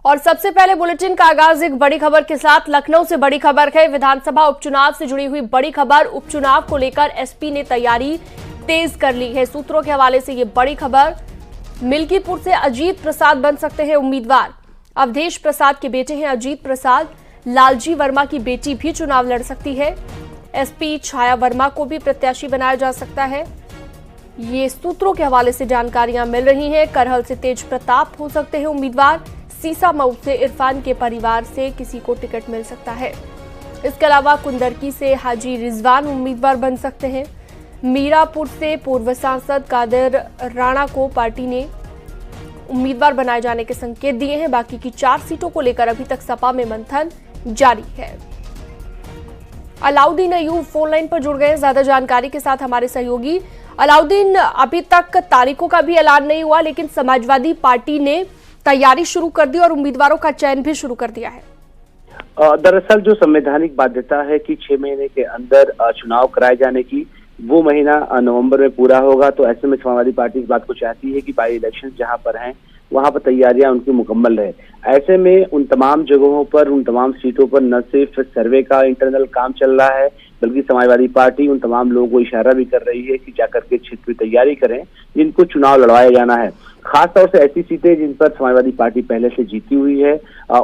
और सबसे पहले बुलेटिन का आगाज एक बड़ी खबर के साथ। लखनऊ से बड़ी खबर है, विधानसभा उपचुनाव से जुड़ी हुई बड़ी खबर। उपचुनाव को लेकर एसपी ने तैयारी तेज कर ली है। सूत्रों के हवाले से ये बड़ी खबर। मिल्कीपुर से अजीत प्रसाद बन सकते हैं उम्मीदवार। अवधेश प्रसाद के बेटे हैं अजीत प्रसाद। लालजी वर्मा की बेटी भी चुनाव लड़ सकती है। एसपी छाया वर्मा को भी प्रत्याशी बनाया जा सकता है। ये सूत्रों के हवाले से जानकारियां मिल रही हैं। करहल से तेज प्रताप हो सकते हैं उम्मीदवार। सीसामऊ से इरफान के परिवार से किसी को टिकट मिल सकता है। इसके अलावा कुंदरकी से हाजी रिजवान उम्मीदवार बन सकते हैं। मीरापुर से पूर्व सांसद कादिर राणा को पार्टी ने उम्मीदवार बनाए जाने के संकेत दिए हैं। बाकी की 4 सीटों को लेकर अभी तक सपा में मंथन जारी है। अलाउद्दीन अयूब फोन लाइन पर जुड़ गए ज्यादा जानकारी के साथ हमारे सहयोगी। अलाउद्दीन, अभी तक तारीखों का भी ऐलान नहीं हुआ, लेकिन समाजवादी पार्टी ने तैयारी शुरू कर दी और उम्मीदवारों का चयन भी शुरू कर दिया है। दरअसल जो संवैधानिक बाध्यता है कि 6 महीने के अंदर चुनाव कराए जाने की, वो महीना नवंबर में पूरा होगा। तो ऐसे में समाजवादी पार्टी इस बात को चाहती है कि बाई इलेक्शन जहां पर हैं वहां पर तैयारियां उनकी मुकम्मल रहे। ऐसे में उन तमाम जगहों पर, उन तमाम सीटों पर न सिर्फ सर्वे का इंटरनल काम चल रहा है, बल्कि समाजवादी पार्टी उन तमाम लोगों को इशारा भी कर रही है कि जाकर के क्षेत्र में तैयारी करें जिनको चुनाव लड़वाया जाना है। खासतौर से ऐसी सीटें जिन पर समाजवादी पार्टी पहले से जीती हुई है,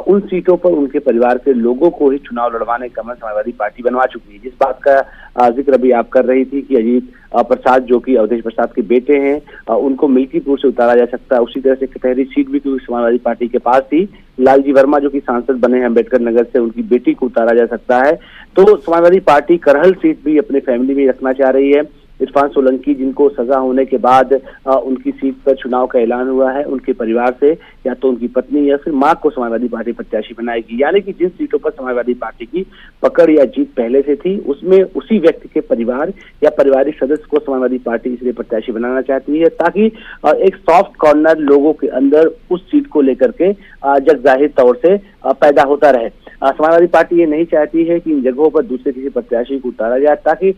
उन सीटों पर उनके परिवार के लोगों को ही चुनाव लड़वाने का मन समाजवादी पार्टी बनवा चुकी है। जिस बात का जिक्र अभी आप कर रही थी कि अजीत प्रसाद जो कि अवधेश प्रसाद के बेटे हैं, उनको मिल्कीपुर से उतारा जा सकता है। उसी तरह से कटहरी सीट भी क्योंकि समाजवादी पार्टी के पास थी, लालजी वर्मा जो कि सांसद बने हैं अम्बेडकर नगर से, उनकी बेटी को उतारा जा सकता है। तो समाजवादी पार्टी करहल सीट भी अपने फैमिली में रखना चाह रही है। इरफान सोलंकी जिनको सजा होने के बाद उनकी सीट पर चुनाव का ऐलान हुआ है, उनके परिवार से या तो उनकी पत्नी या फिर मां को समाजवादी पार्टी प्रत्याशी बनाएगी। यानी कि जिन सीटों पर समाजवादी पार्टी की पकड़ या जीत पहले से थी, उसमें उसी व्यक्ति के परिवार या पारिवारिक सदस्य को समाजवादी पार्टी इसलिए प्रत्याशी बनाना चाहती है ताकि एक सॉफ्ट कॉर्नर लोगों के अंदर उस सीट को लेकर के जगजाहिर तौर से पैदा होता रहे। समाजवादी पार्टी ये नहीं चाहती है कि इन जगहों पर दूसरे किसी प्रत्याशी को उतारा जाए ताकि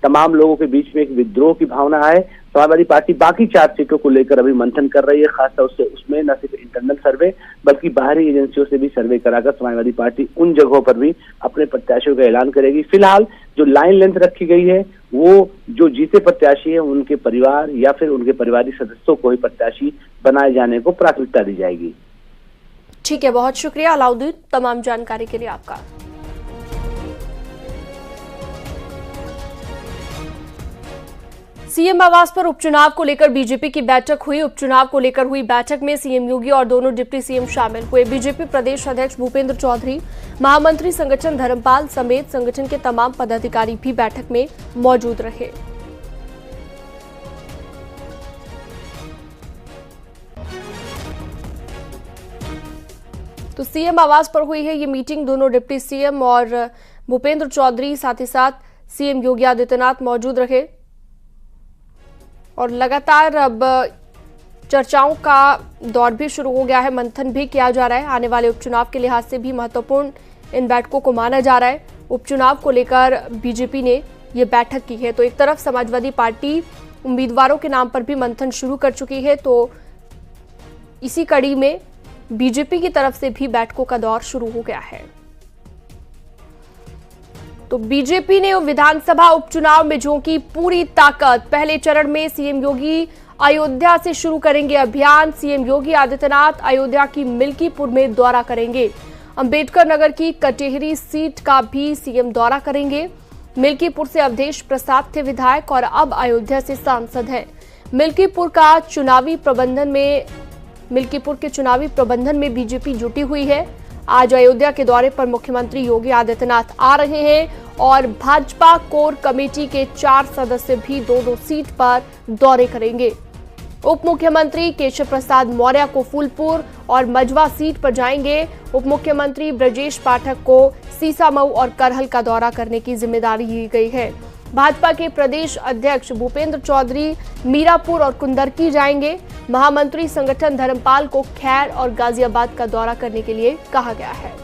तमाम लोगों के बीच में एक विद्रोह की भावना आए। समाजवादी पार्टी बाकी 4 सीटों को लेकर अभी मंथन कर रही है। खासतौर से उसमें न सिर्फ इंटरनल सर्वे बल्कि बाहरी एजेंसियों से भी सर्वे कराकर समाजवादी पार्टी उन जगहों पर भी अपने प्रत्याशियों का ऐलान करेगी। फिलहाल जो लाइन लेंथ रखी गई है, वो जो जीते प्रत्याशी है उनके परिवार या फिर उनके पारिवारिक सदस्यों को ही प्रत्याशी बनाए जाने को प्राथमिकता दी जाएगी। ठीक है, बहुत शुक्रिया अलाउद्दीन तमाम जानकारी के लिए आपका। सीएम आवास पर उपचुनाव को लेकर बीजेपी की बैठक हुई। उपचुनाव को लेकर हुई बैठक में सीएम योगी और दोनों डिप्टी सीएम शामिल हुए। बीजेपी प्रदेश अध्यक्ष भूपेंद्र चौधरी, महामंत्री संगठन धर्मपाल समेत संगठन के तमाम पदाधिकारी भी बैठक में मौजूद रहे। तो सीएम आवास पर हुई है ये मीटिंग। दोनों डिप्टी सीएम और भूपेंद्र चौधरी, साथ ही साथ सीएम योगी आदित्यनाथ मौजूद रहे और लगातार अब चर्चाओं का दौर भी शुरू हो गया है। मंथन भी किया जा रहा है। आने वाले उपचुनाव के लिहाज से भी महत्वपूर्ण इन बैठकों को माना जा रहा है। उपचुनाव को लेकर बीजेपी ने ये बैठक की है। तो एक तरफ समाजवादी पार्टी उम्मीदवारों के नाम पर भी मंथन शुरू कर चुकी है, तो इसी कड़ी में बीजेपी की तरफ से भी बैठकों का दौर शुरू हो गया है। तो बीजेपी ने विधानसभा उपचुनाव में झोंकी पूरी ताकत। पहले चरण में सीएम योगी अयोध्या से शुरू करेंगे अभियान। सीएम योगी आदित्यनाथ अयोध्या की मिल्कीपुर में दौरा करेंगे। अंबेडकर नगर की कटेहरी सीट का भी सीएम दौरा करेंगे। मिल्कीपुर से अवधेश प्रसाद थे विधायक और अब अयोध्या से सांसद हैं। मिल्कीपुर के चुनावी प्रबंधन में बीजेपी जुटी हुई है। आज अयोध्या के दौरे पर मुख्यमंत्री योगी आदित्यनाथ आ रहे हैं और भाजपा कोर कमेटी के 4 सदस्य भी 2-2 सीट पर दौरे करेंगे। उप मुख्यमंत्री केशव प्रसाद मौर्य को फूलपुर और मजवा सीट पर जाएंगे। उप मुख्यमंत्री ब्रजेश पाठक को सीसामऊ और करहल का दौरा करने की जिम्मेदारी दी गई है। भाजपा के प्रदेश अध्यक्ष भूपेंद्र चौधरी मीरापुर और कुंदरकी जाएंगे। महामंत्री संगठन धर्मपाल को खैर और गाजियाबाद का दौरा करने के लिए कहा गया है।